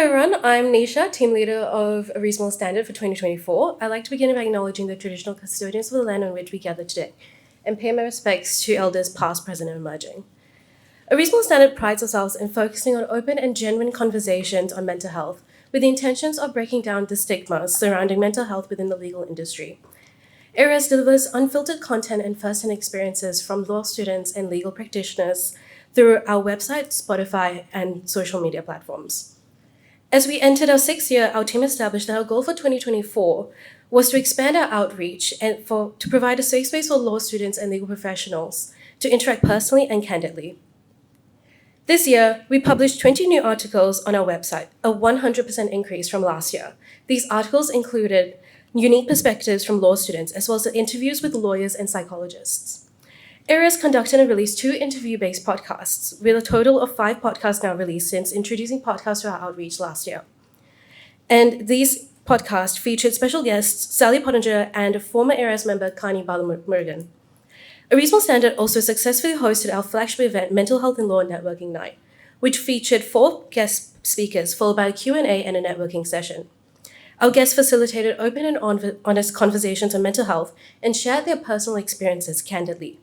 everyone, I'm Nisha, team leader of A Reasonable Standard for 2024. I'd like to begin by acknowledging the traditional custodians of the land on which we gather today and pay my respects to elders past, present, and emerging. A Reasonable Standard prides ourselves in focusing on open and genuine conversations on mental health with the intentions of breaking down the stigmas surrounding mental health within the legal industry. ARES delivers unfiltered content and first-hand experiences from law students and legal practitioners through our website, Spotify, and social media platforms. As we entered our sixth year, our team established that our goal for 2024 was to expand our outreach and to provide a safe space for law students and legal professionals to interact personally and candidly. This year, we published 20 new articles on our website, a 100% increase from last year. These articles included unique perspectives from law students, as well as interviews with lawyers and psychologists. ARES conducted and released 2 interview-based podcasts, with a total of 5 podcasts now released since introducing podcasts to our outreach last year. And these podcasts featured special guests Sally Pottinger and former ARES member Kani Balamurgan. A Reasonable Standard also successfully hosted our flagship event, Mental Health and Law Networking Night, which featured 4 guest speakers, followed by a Q&A and a networking session. Our guests facilitated open and honest conversations on mental health and shared their personal experiences candidly.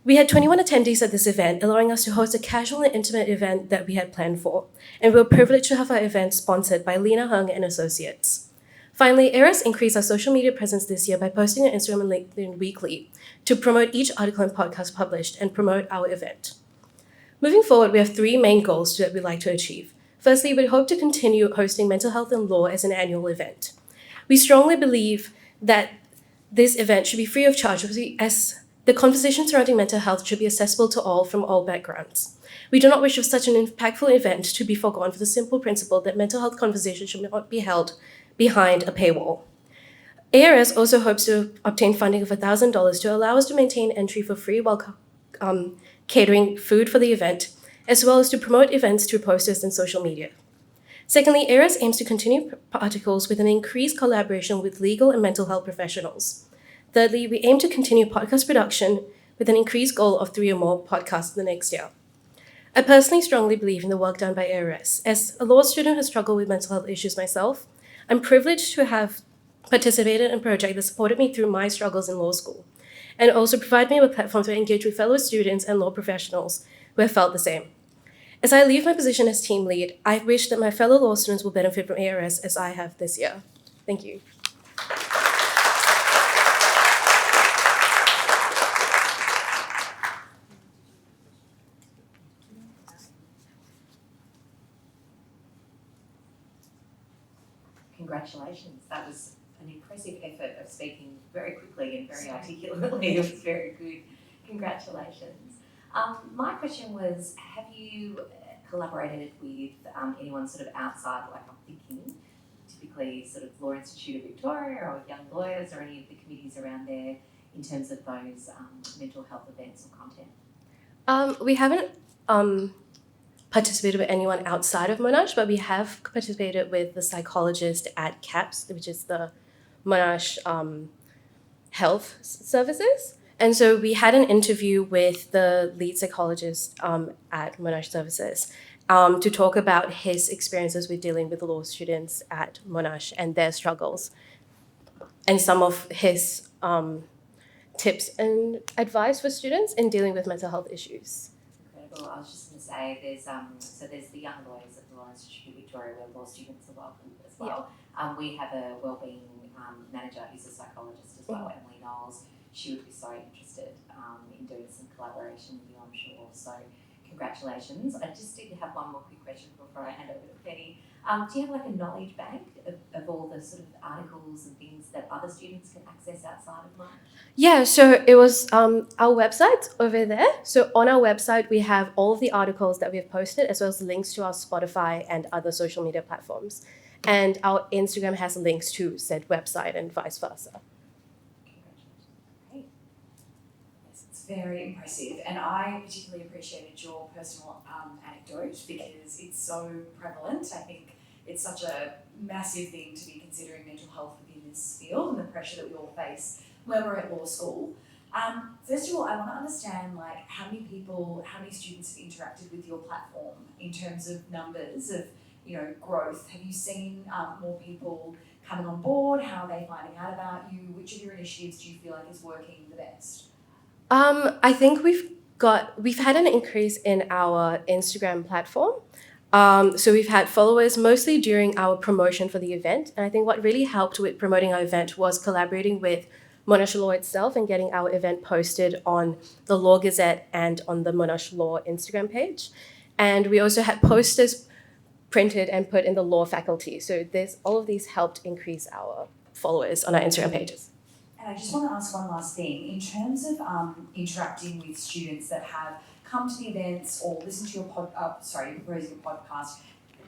We had 21 attendees at this event, allowing us to host a casual and intimate event that we had planned for, and we were privileged to have our event sponsored by Lena Hung and Associates. Finally, ARES increased our social media presence this year by posting on Instagram and LinkedIn weekly to promote each article and podcast published and promote our event. Moving forward, we have 3 main goals that we'd like to achieve. Firstly, we hope to continue hosting Mental Health and Law as an annual event. We strongly believe that this event should be free of charge as the conversation surrounding mental health should be accessible to all from all backgrounds. We do not wish for such an impactful event to be foregone for the simple principle that mental health conversations should not be held behind a paywall. ARES also hopes to obtain funding of $1,000 to allow us to maintain entry for free while catering food for the event, as well as to promote events through posters and social media. Secondly, ARES aims to continue articles with an increased collaboration with legal and mental health professionals. Thirdly, we aim to continue podcast production with an increased goal of 3 or more podcasts in the next year. I personally strongly believe in the work done by ARES. As a law student who has struggled with mental health issues myself, I'm privileged to have participated in a project that supported me through my struggles in law school, and also provide me with a platform to engage with fellow students and law professionals who have felt the same. As I leave my position as team lead, I wish that my fellow law students will benefit from ARES as I have this year. Thank you. Congratulations. That was an impressive effort of speaking very quickly and very articulately. It was very good. Congratulations. My question was, have you collaborated with anyone sort of outside, like I'm thinking, typically sort of Law Institute of Victoria or Young Lawyers or any of the committees around there in terms of those mental health events or content? We haven't participated with anyone outside of Monash, but we have participated with the psychologist at CAPS, which is the Monash Health Services. And so we had an interview with the lead psychologist at Monash Services to talk about his experiences with dealing with the law students at Monash and their struggles, and some of his tips and advice for students in dealing with mental health issues. Incredible. I was just going to say, there's the Young Lawyers at the Law Institute of Victoria where law students are welcome as well. Yeah. We have a wellbeing manager who's a psychologist as well, Emily Knowles. She would be so interested in doing some collaboration with you, I'm sure. So congratulations. I just did have one more quick question before I hand over to Penny. Do you have like a knowledge bank of all the sort of articles and things that other students can access outside of Monash? Yeah, so it was our website over there. So on our website, we have all of the articles that we have posted, as well as links to our Spotify and other social media platforms. And our Instagram has links to said website and vice versa. Very impressive, and I particularly appreciated your personal anecdote because it's so prevalent. I think it's such a massive thing to be considering mental health within this field and the pressure that we all face when we're at law school. First of all, I want to understand how many students have interacted with your platform in terms of numbers of growth? Have you seen more people coming on board? How are they finding out about you? Which of your initiatives do you feel like is working the best? I think we've had an increase in our Instagram platform. So we've had followers mostly during our promotion for the event. And I think what really helped with promoting our event was collaborating with Monash Law itself and getting our event posted on the Law Gazette and on the Monash Law Instagram page. And we also had posters printed and put in the law faculty. So all of these helped increase our followers on our Instagram pages. And I just want to ask one last thing. In terms of interacting with students that have come to the events or listened to your proposing your podcast,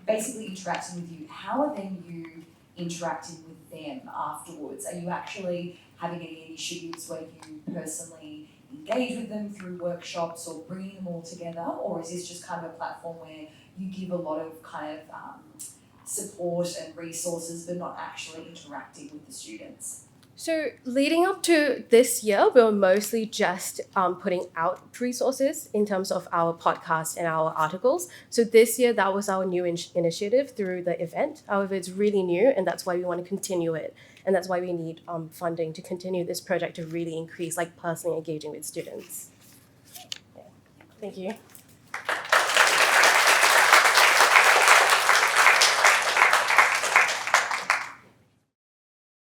basically interacting with you, how are then you interacting with them afterwards? Are you actually having any initiatives where you personally engage with them through workshops or bringing them all together? Or is this just kind of a platform where you give a lot of kind of support and resources but not actually interacting with the students? So leading up to this year, we were mostly just putting out resources in terms of our podcast and our articles. So this year, that was our new initiative through the event. However, it's really new, and that's why we want to continue it. And that's why we need funding to continue this project to really increase, like, personally engaging with students. Yeah. Thank you.